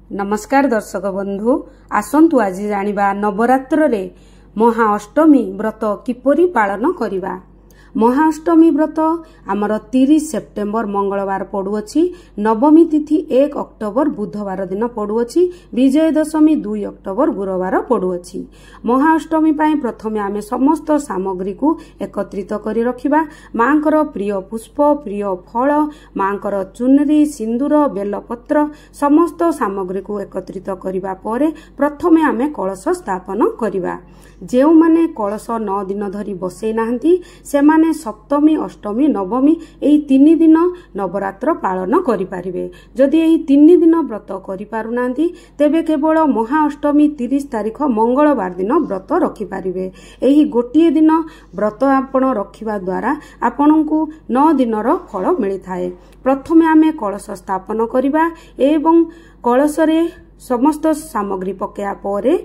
नमस्कार दर्शक बंधु आसंतु आज जानिबा नवरात्र रे महाअष्टमी व्रत किपरि पालन करिबा। महाअष्टमी व्रत आमर 30 सेप्टेम्बर मंगलवार पड़ुअछि, नवमी तिथि 1 अक्टोबर बुधवार दिन पड़ुअछि, विजय दशमी 2 अक्टोबर गुरुवार पड़ुअछि। महाअष्टमी पाई प्रथमे आमे समस्त सामग्री को एकत्रित करि रखिबा। मांकर प्रिय पुष्प, प्रिय फल, मांकर चुनरी, सिंदूर, बेलपत्र समस्त सामग्री को एकत्रित करिबा परे प्रथमे आमे कलश स्थापन करिबा। जेउ माने कलश 9 दिन धरी बसै नाहंती सेमाने सप्तमी, अष्टमी, नवमी एही 3 दिन नवरात्र पालन करि पारिबे। जदि एही 3 दिन व्रत करि पारु नांती तेबे केवल महाअष्टमी 30 तारिख मंगलवार दिन व्रत रखि पारिबे। एही गोटिए दिन व्रत आपण रखिबा द्वारा आपनकु 9 दिनर फल मिलि थाए। प्रथमे आमे कलश स्थापन करिबा एवं कलश रे समस्त सामग्री पकेया परे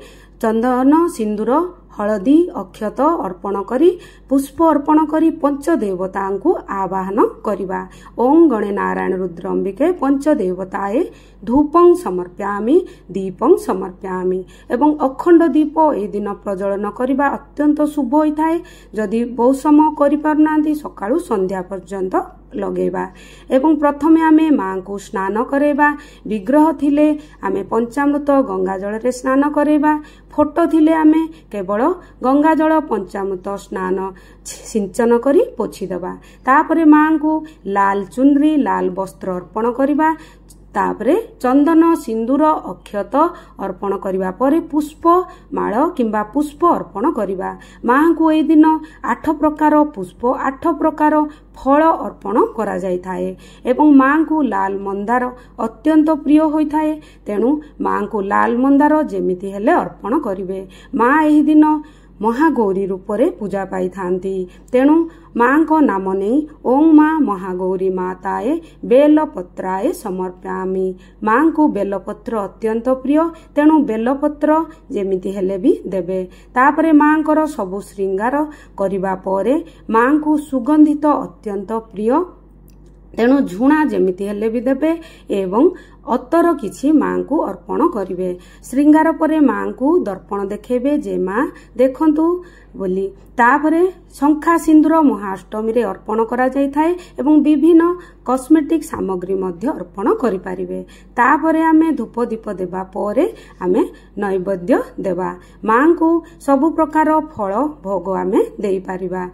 चंदन, सिंदूर, हलदी, अक्षत अर्पण करी पुष्प अर्पण करी पंचदेवतांकु आवाहन करिबा। ओम गणे नारायण रुद्र अंबिके पंचदेवताए धूपं समर्पयामि, दीपं समर्पयामि एवं अखंड दीप ए दिन प्रज्वलन करिबा अत्यंत शुभ होइथाए। जदि बहु समय करि पारनांती सकाळु संध्या पर्यंत लगेबा एवं प्रथमे आमे मां को स्नान करेबा। विग्रह थिले आमे पंचामृत गंगा जल रे स्नान करेबा। फोटो थिले आमे केवल गंगा जल पंचामृत स्नान सिंचन करी पोछि देबा। तापरे मां को लाल चुनरी, लाल वस्त्र अर्पण करिबा। तापरे चंदन, सिंदूर, अक्षत अर्पण करिबा परे पुष्प माळ किंबा पुष्प अर्पण करिबा। मां को ए दिन 8 प्रकार पुष्प, 8 प्रकार फल अर्पण करा जाय थाए एवं मां को लाल मंदार अत्यंत प्रिय होई थाए। तेणु मां को लाल मंदार जेमिति हेले अर्पण करिवे। मां एही दिन महागौरी रूपरे पूजा पाई थांती। तेणु मां को नाम नहीं ओम मां महागौरी माताए बेलपत्राए समर्पयामि। मां को बेलपत्र अत्यंत प्रिय, तेणु बेलपत्र जेमिति हेले भी देबे। तापरे मां को सबु श्रृंगार करिबा परे मां को सुगंधित अत्यंत प्रिय, तेणु झुणा जेमिति हेले भी देबे एवं अतर किछि मां को अर्पण करिवे। श्रृंगार परे मां को दर्पण देखेबे जे मां देखंतु बोली। तापरे शंखा सिंदूर महाअष्टमी रे अर्पण करा जाय थाए एवं विभिन्न कॉस्मेटिक सामग्री मध्य अर्पण करि पारिबे। तापरे आमे धूप दीप देबा परे आमे नैवेद्य देबा। मां को सब प्रकार फल भोग आमे देई पारिबा।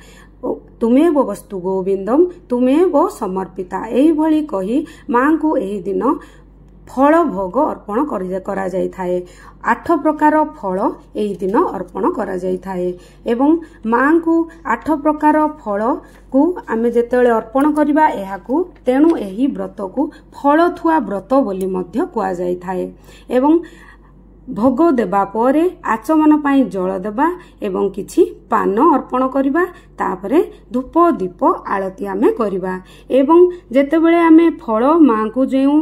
तुमेव वस्तु गोविंदम तुमेव समर्पिता एही भली कही मां को एही दिन फल भोग अर्पण करा जाय थाए। 8 प्रकार फल एही दिन अर्पण करा जाय थाए एवं मां को 8 प्रकार फल को आमे जेतेबेले अर्पण करिबा एहाकू तेणु एही व्रत को फल थुआ व्रत बोली मध्य कुआ जाय थाए। एवं भोग देबा परे आचमन पाई जल देबा एवं किछि पान अर्पण करिबा। तापरे धूप दीप आरती आमे करिबा एवं जेतेबेले आमे फल मां को जेउ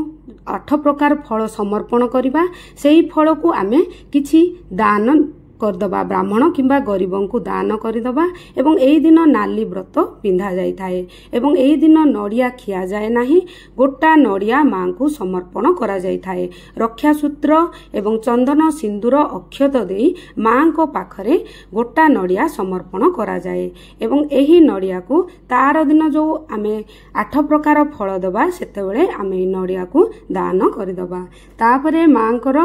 8 प्रकार फल समर्पण करिबा सेही फल को आमे किछि दान करदबा। ब्राह्मण किंबा गरीबों को दान करदबा एवं एही दिन नाली व्रत पिंधा जाय थाए एवं एही दिन नड़िया खिया जाए नाही। गोटा नड़िया मां को समर्पण करा जाय थाए। रक्षा सूत्र एवं चंदन, सिंदूर, अक्षत देई मां को पाखरे गोटा नड़िया समर्पण करा जाए एवं एही नड़िया को तार दिन जो आमे 8 प्रकार फल दबा सेतेबेले आमे नड़िया को दान करदबा। तापरे मांकर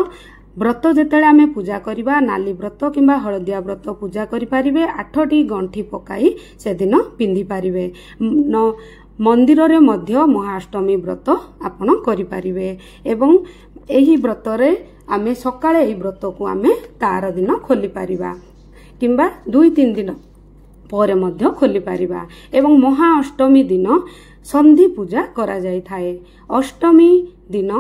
व्रत जेतेले आमे पूजा करिबा नाली व्रत किंबा हळदिया व्रत पूजा करि पारिबे। 8टी गंठी पकाई से दिन पिंधि पारिबे। मंदिर रे मध्य महाअष्टमी व्रत आपण करि पारिबे एवं एही व्रत रे आमे सकाळे एही व्रत को आमे तार दिन खोली पारिबा किंबा 2-3 दिन परे मध्य खोली पारिबा एवं महाअष्टमी दिन संधि पूजा करा जाय थाए। अष्टमी दिन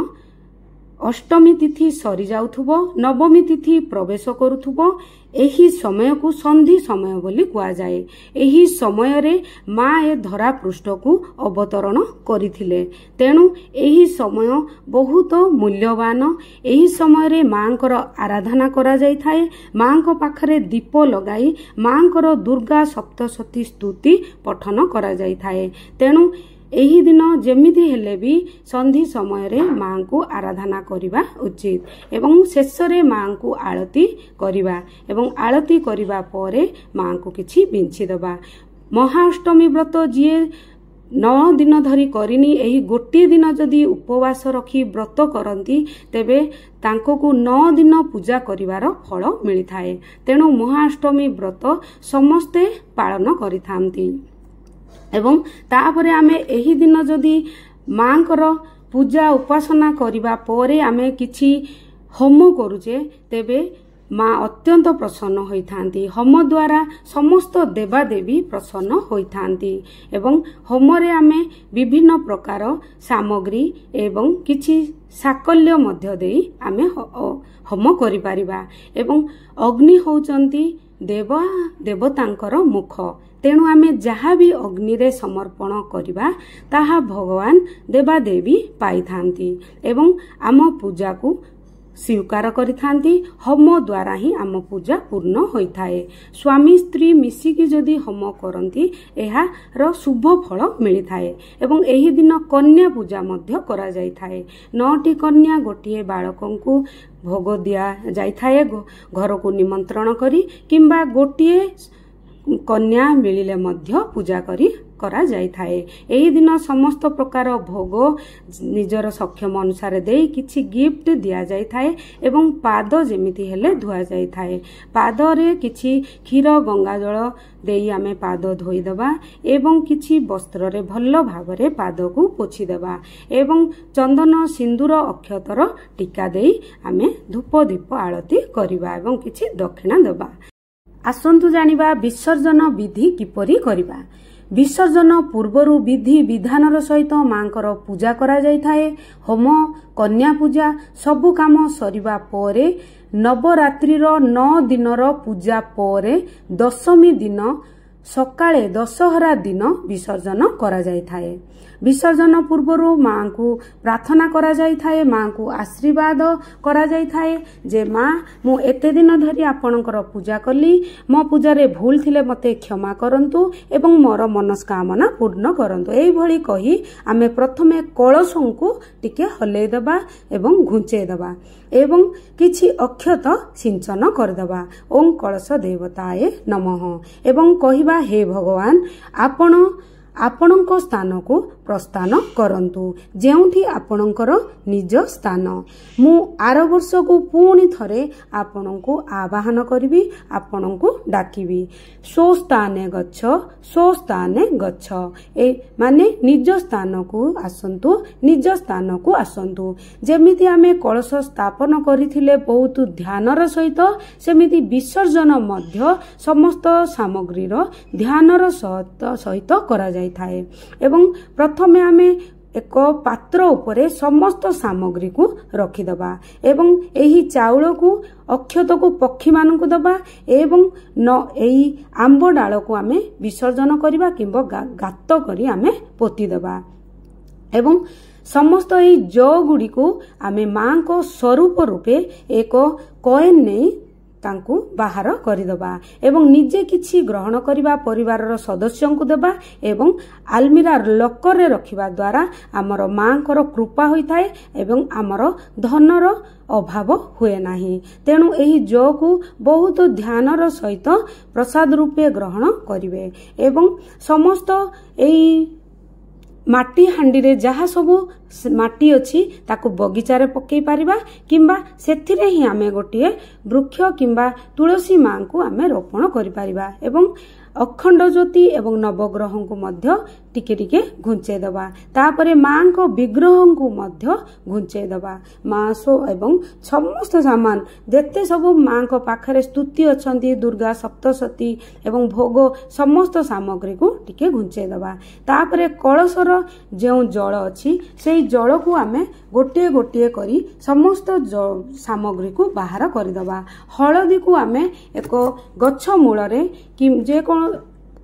अष्टमी तिथि सरी जाउथुबो, नवमी तिथि प्रवेश करुथुबो। एही समय को संधि समय बोली कुआ जाए। एही समय रे मां ए धरा पृष्ठ को अवतरण करिथिले, तेणु एही समय बहुत मूल्यवान। एही समय रे मांकर आराधना करा जाय थाए। मां को पाखरे दीप लगाई मांकर दुर्गा सप्तशती स्तुति पठन करा जाय थाए। तेणु ଏହି ଦିନ ଯେମିତି ହେଲେ ବି ସନ୍ଧି ସମୟରେ ମାଙ୍କୁ ଆରାଧନା କରିବା ଉଚିତ ଏବଂ ଶେଷରେ ମାଙ୍କୁ ଆଳତି କରିବା ଏବଂ ଆଳତି କରିବା ପରେ ମାଙ୍କୁ କିଛି ବିଞ୍ଚି ଦେବା। ମହାଅଷ୍ଟମୀ ବ୍ରତ ଯିଏ 9 ଦିନ ଧରି କରିନି ଏହି ଗୋଟିଏ ଦିନ ଯଦି ଉପବାସ ରଖି ବ୍ରତ କରନ୍ତି ତେବେ ତାଙ୍କୁ 9 ଦିନ ପୂଜା କରିବାର ଫଳ ମିଳିଥାଏ। ତେଣୁ ମହାଅଷ୍ଟମୀ ବ୍ରତ ସମସ୍ତେ ପାଳନ କରିଥାନ୍ତି ଏବଂ ତାପରେ ଆମେ ଏହି ଦିନ ଯଦି ମାଙ୍କର ପୂଜା ଉପାସନା କରିବା ପରେ ଆମେ କିଛି ହୋମ କରୁଛେ ତେବେ ମା ଅତ୍ୟନ୍ତ ପ୍ରସନ୍ନ ହୋଇଥାନ୍ତି। ହୋମ ଦ୍ୱାରା ସମସ୍ତ ଦେବାଦେବୀ ପ୍ରସନ୍ନ ହୋଇଥାନ୍ତି ଏବଂ ହୋମରେ ଆମେ ବିଭିନ୍ନ ପ୍ରକାର ସାମଗ୍ରୀ ଏବଂ କିଛି ସାକଲ୍ୟ ମଧ୍ୟ ଦେଇ ଆମେ ହୋମ କରିପାରିବା ଏବଂ ଅଗ୍ନି ହେଉଛନ୍ତି ଦେବତାଙ୍କର ମୁଖ। ତେଣୁ ଆମେ ଯାହା ବି ଅଗ୍ନିରେ ସମର୍ପଣ କରିବା ତାହା ଭଗବାନ ଦେବାଦେବୀ ପାଇଥାନ୍ତି ଏବଂ ଆମ ପୂଜାକୁ ସ୍ୱୀକାର କରିଥାନ୍ତି। ହୋମ ଦ୍ୱାରା ହିଁ ଆମ ପୂଜା ପୂର୍ଣ୍ଣ ହୋଇଥାଏ। ସ୍ୱାମୀ ସ୍ତ୍ରୀ ମିଶିକି ଯଦି ହୋମ କରନ୍ତି ଏହାର ଶୁଭ ଫଳ ମିଳିଥାଏ ଏବଂ ଏହି ଦିନ କନ୍ୟା ପୂଜା ମଧ୍ୟ କରାଯାଇଥାଏ। 9ଟି କନ୍ୟା ଗୋଟିଏ ବାଳକଙ୍କୁ ଭୋଗ ଦିଆଯାଇଥାଏ ଘରକୁ ନିମନ୍ତ୍ରଣ କରି କିମ୍ବା ଗୋଟିଏ କନ୍ୟା ମିଳିଲେ ମଧ୍ୟ ପୂଜା କରାଯାଇଥାଏ। ଏହି ଦିନ ସମସ୍ତ ପ୍ରକାର ଭୋଗ ନିଜର ସକ୍ଷମ ଅନୁସାରେ ଦେଇ କିଛି ଗିଫ୍ଟ ଦିଆଯାଇଥାଏ ଏବଂ ପାଦ ଯେମିତି ହେଲେ ଧୁଆଯାଇଥାଏ। ପାଦରେ କିଛି କ୍ଷୀର ଗଙ୍ଗାଜଳ ଦେଇ ଆମେ ପାଦ ଧୋଇଦେବା ଏବଂ କିଛି ବସ୍ତ୍ରରେ ଭଲ ଭାବରେ ପାଦକୁ ପୋଛିଦେବା ଏବଂ ଚନ୍ଦନ ସିନ୍ଦୁର ଅକ୍ଷତର ଟୀକା ଦେଇ ଆମେ ଧୂପ ଦୀପ ଆଳତି କରିବା ଏବଂ କିଛି ଦକ୍ଷିଣା ଦେବା। ଆସନ୍ତୁ ଜାଣିବା ବିସର୍ଜନ ବିଧି କିପରି କରିବା। ବିସର୍ଜନ ପୂର୍ବରୁ ବିଧି ବିଧାନର ସହିତ ମାଙ୍କର ପୂଜା କରାଯାଇଥାଏ। ହୋମ କନ୍ୟା ପୂଜା ସବୁ କାମ ସରିବା ପରେ ନବରାତ୍ରିର 9 ଦିନର ପୂଜା ପରେ ଦଶମୀ ଦିନ ସକାଳେ ଦଶହରା ଦିନ ବିସର୍ଜନ କରାଯାଇଥାଏ। ବିସର୍ଜନ ପୂର୍ବରୁ ମାଙ୍କୁ ପ୍ରାର୍ଥନା କରାଯାଇଥାଏ, ମାଙ୍କୁ ଆଶୀର୍ବାଦ କରାଯାଇଥାଏ ଯେ ମା ମୁଁ ଏତେ ଦିନ ଧରି ଆପଣଙ୍କର ପୂଜା କଲି, ମୋ ପୂଜାରେ ଭୁଲ ଥିଲେ ମୋତେ କ୍ଷମା କରନ୍ତୁ ଏବଂ ମୋର ମନସ୍କାମନା ପୂର୍ଣ୍ଣ କରନ୍ତୁ। ଏଇଭଳି କହି ଆମେ ପ୍ରଥମେ କଳସଙ୍କୁ ଟିକେ ହଲେଇ ଦେବା ଏବଂ ଘୁଞ୍ଚେଇ ଦେବା ଏବଂ କିଛି ଅକ୍ଷତ ସିଞ୍ଚନ କରିଦେବା। ଓಂ କଳସ ଦେବତାଏ ନମଃ ଏବଂ କହିବା ହେ ଭଗବାନ ଆପଣଙ୍କ ସ୍ଥାନକୁ ପ୍ରସ୍ଥାନ କରନ୍ତୁ ଯେଉଁଠି ଆପଣଙ୍କର ନିଜ ସ୍ଥାନ। ମୁଁ ଆର ବର୍ଷକୁ ପୁଣି ଥରେ ଆପଣଙ୍କୁ ଆବାହନ କରିବି, ଆପଣଙ୍କୁ ଡାକିବି। ସ୍ୱସ୍ଥାନେ ଗଛ ଏ ମାନେ ନିଜ ସ୍ଥାନକୁ ଆସନ୍ତୁ। ଯେମିତି ଆମେ କଳସ ସ୍ଥାପନ କରିଥିଲେ ବହୁତ ଧ୍ୟାନର ସହିତ ସେମିତି ବିସର୍ଜନ ମଧ୍ୟ ସମସ୍ତ ସାମଗ୍ରୀର ଧ୍ୟାନର ସହିତ କରାଯାଇଥାଏ ଏବଂ ପ୍ରଥମେ ଆମେ ଏକ ପାତ୍ର ଉପରେ ସମସ୍ତ ସାମଗ୍ରୀକୁ ରଖିଦେବା ଏବଂ ଏହି ଚାଉଳକୁ ଅକ୍ଷତକୁ ପକ୍ଷୀମାନଙ୍କୁ ଦେବା ଏବଂ ଏହି ଆମ୍ବ ଡାଳକୁ ଆମେ ବିସର୍ଜନ କରିବା କିମ୍ବା ଗାତ କରି ଆମେ ପୋତିଦେବା ଏବଂ ସମସ୍ତ ଏହି ଗୁଡ଼ିକୁ ଆମେ ମାଙ୍କ ସ୍ୱରୂପ ରୂପେ ଏକ କଏନ୍ ନେଇ ତାଙ୍କୁ ବାହାର କରିଦେବା ଏବଂ ନିଜେ କିଛି ଗ୍ରହଣ କରିବା, ପରିବାରର ସଦସ୍ୟଙ୍କୁ ଦେବା ଏବଂ ଆଲମିରା ଲକରରେ ରଖିବା ଦ୍ୱାରା ଆମର ମାଙ୍କର କୃପା ହୋଇଥାଏ ଏବଂ ଆମର ଧନର ଅଭାବ ହୁଏ ନାହିଁ। ତେଣୁ ଏହି ଜକୁ ବହୁତ ଧ୍ୟାନର ସହିତ ପ୍ରସାଦ ରୂପେ ଗ୍ରହଣ କରିବେ ଏବଂ ସମସ୍ତ ଏହି ମାଟି ହାଣ୍ଡିରେ ଯାହା ସବୁ ମାଟି ଅଛି ତାକୁ ବଗିଚାରେ ପକେଇ ପାରିବା କିମ୍ବା ସେଥିରେ ହିଁ ଆମେ ଗୋଟିଏ ବୃକ୍ଷ କିମ୍ବା ତୁଳସୀ ମାଙ୍କୁ ଆମେ ରୋପଣ କରିପାରିବା ଏବଂ ଅଖଣ୍ଡ ଜ୍ୟୋତି ଏବଂ ନବଗ୍ରହଙ୍କୁ ମଧ୍ୟ ଟିକେ ଟିକେ ଘୁଞ୍ଚେଇ ଦେବା। ତାପରେ ମାଙ୍କ ବିଗ୍ରହଙ୍କୁ ମଧ୍ୟ ଘୁଞ୍ଚେଇ ଦେବା। ଏବଂ ସମସ୍ତ ସାମାନ ଯେତେ ସବୁ ମାଙ୍କ ପାଖରେ ସ୍ତୁତି ଅଛନ୍ତି, ଦୁର୍ଗା ସପ୍ତଶତୀ ଏବଂ ଭୋଗ ସମସ୍ତ ସାମଗ୍ରୀକୁ ଟିକେ ଘୁଞ୍ଚେଇ ଦେବା। ତାପରେ କଳସର ଯେଉଁ ଜଳ ଅଛି ସେଇ ଜଳକୁ ଆମେ ଗୋଟିଏ ଗୋଟିଏ କରି ସମସ୍ତ ସାମଗ୍ରୀକୁ ବାହାର କରିଦେବା। ହଳଦୀକୁ ଆମେ ଏକ ଗଛ ମୂଳରେ ଯେକୌଣସି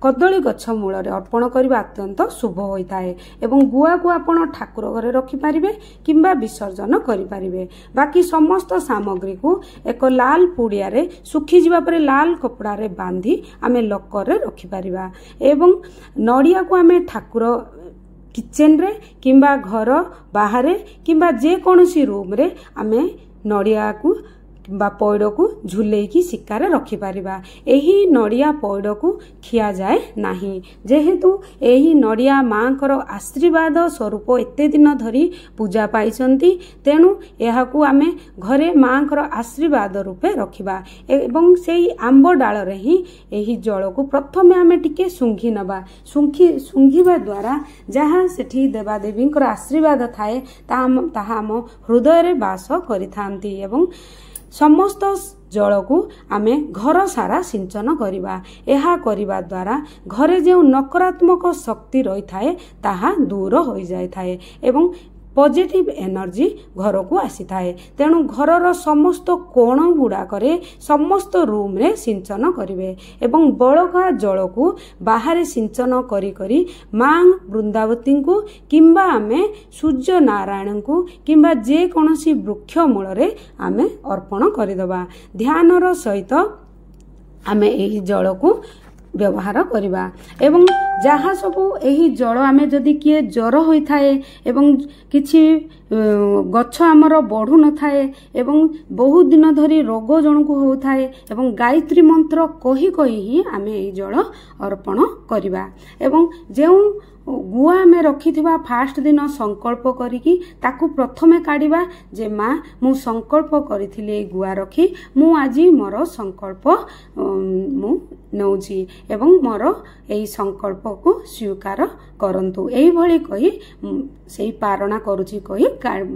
କଦଳୀ ଗଛ ମୂଳରେ ଅର୍ପଣ କରିବା ଅତ୍ୟନ୍ତ ଶୁଭ ହୋଇଥାଏ ଏବଂ ଗୁଆକୁ ଆପଣ ଠାକୁର ଘରେ ରଖିପାରିବେ କିମ୍ବା ବିସର୍ଜନ କରିପାରିବେ। ବାକି ସମସ୍ତ ସାମଗ୍ରୀକୁ ଏକ ଲାଲ ପୁଡ଼ିଆରେ ଶୁଖିଯିବା ପରେ ଲାଲ କପଡ଼ାରେ ବାନ୍ଧି ଆମେ ଲକରରେ ରଖିପାରିବା ଏବଂ ନଡ଼ିଆକୁ ଆମେ ଠାକୁର किचन रे किंबा घर बाहर किंबा जे कोनोसी रूम रे आमे नड़िया को बा पौड़ को झुलेकी सिक्कार रखिपारिबा। एही नड़िया पौड़ को खिया जाए नाही, जेहेतु एही नड़िया मांकर आशीर्वाद स्वरूप एते दिन धरी पूजा पाइछंती, तेणु एहाकू आमे घरे मांकर आशीर्वाद रूपे रखिबा। एवं सेही आंब डाल रे ही एही जल को प्रथमे आमे टिके सुंघी नबा। सुंघिबा द्वारा जहाँ सेठी देवादेवींकर आशीर्वाद थाए ताहा आम हृदय रे वास करिथांती एवं समस्त जल को आमे घर सारा सिंचन करिबा। एहा करिबा द्वारा घरे जो नकारात्मक शक्ति रही थाए ताहा दूर हो जाय थाए एवं पॉजिटिव एनर्जी घर को आसी थाए। तेणु घरर समस्त कोण गुड़ाकरे समस्त रूम रे सिंचन करिवे एवं बळका जल को बाहर सिंचन करी करी मां वृंदावती को किंबा आमे सूर्य नारायण को किंबा जे कोनोसी वृक्ष मूल रे आमे अर्पण करिदबा। ध्यानर सहित आमे एही जल को व्यवहार करिबा एवं जहाँ सबू एही जल आमे जदि किए जर होई थाए एवं किछि गछ आमर बढ़ु न थाए एवं बहुत दिन धरी रोग जन को हो थाए एवं गायत्री मंत्र कही कही ही आमे एही जल अर्पण करिबा। एवं जेउ गुआ में रखिथिबा फास्ट दिन संकल्प करिकी ताकू प्रथमे काढिबा जे मां मु संकल्प करिथिले गुआ रखी मु आजी मोर संकल्प मु नौची एवं मोर एही संकल्प को स्वीकार करंतु। एही भली कही सेही पारणा करूची कही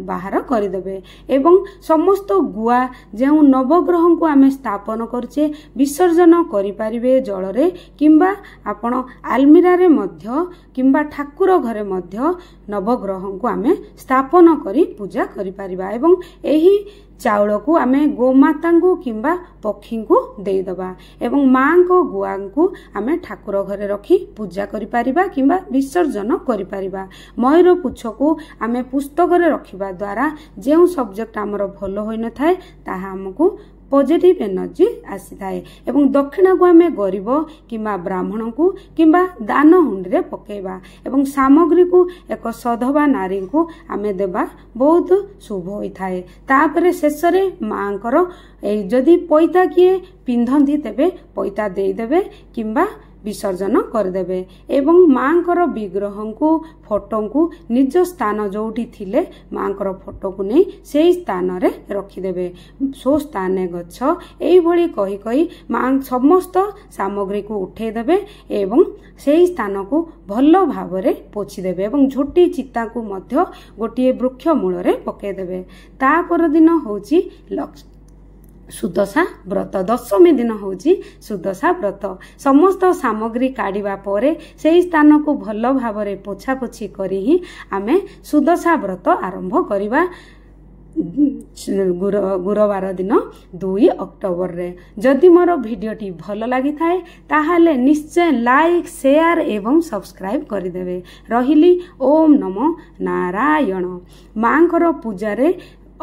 बाहर करिदेबे एवं समस्त गुआ जेउ नवग्रह को आमे स्थापन करछे विसर्जन करि पारिबे जल रे किंबा आपण आलमीरा रे मध्य किंबा ठाकुर घरे मध्य नवग्रह को आमे स्थापन करी पूजा करि पारिबा एवं एही चाउल को आमे गोमाता को किंबा पक्षी को देई दबा एवं मां को गुआ को आमे ठाकुर घरे रखी पूजा करि पारिबा किंबा विसर्जन करि पारिबा। मयूर पुछ को आमे पुस्तक रे रखिबा द्वारा जेउ सब्जेक्ट हमर भलो होई न थाए ताहा हमकु पॉजिटिव एनर्जी आसी थाए एवं दक्षिणा को आमे गरीब किंबा ब्राह्मण को किंबा दान हुंडी रे पकेबा एवं सामग्री को एक सधवा नारी को आमे देबा बहुत शुभ होई थाए। तापरे शेष रे मांकर ए जदी पैता किए पिंधंती तेबे पैता देई देबे किंबा विसर्जन करदेबे एवं मांकर विग्रह को फोटो को निज स्थान जोठी थिले मांकर फोटो को नहीं सेही स्थान रे रखिदेबे। सो स्थाने गछ एई भली कही कही मां समस्त सामग्री को उठे देबे एवं सेही स्थान को भलो भाव रे पोछि देबे एवं झोटी चिता को मध्य गोटिए वृक्ष मूल रे पके देबे। ता पर दिन होची सुदशा व्रत दशमी दिन होची सुदशा व्रत। समस्त सामग्री काढ़ा परे से स्थान को भल भाव रे पोछा पोछि करी ही आमे सुदशा व्रत आरंभ करिबा गुरुवार दिन 2 अक्टोबर रे। जदि मोर भिडियोटी भल लगी थाए ताहाले निश्चय लाइक शेयर एवं सब्सक्राइब करदेवे। रहिली ओम नमो नारायण। मांकर पूजा रे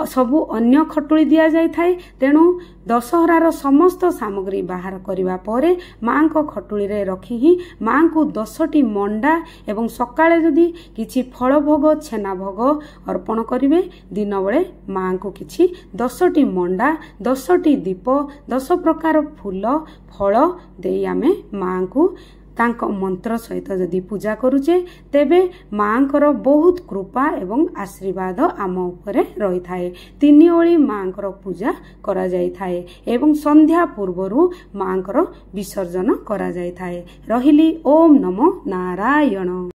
सबु अन्य खटुली दिया जाय थाए तेणु दशहरार समस्त सामग्री बाहर करिबा परे मां को खटुली रे रखी ही मां को 10टी मंडा एवं सकाळे जदि किछि फल भोग छेना भोग अर्पण करिवे दिन बेले मां को किछि 10टी मंडा 10टी दीप 10 प्रकार फूल फल देई आमे मां को तांको मंत्र सहित जदि पूजा करूचे तेबे मांकर बहुत कृपा एवं आशीर्वाद आम उपरे रही थाए। 3 ओली मांकर पूजा करा जाय थाए एवं संध्या पूर्वरु मांकर विसर्जन करा जाय थाए। रहिली ओम नमो नारायण।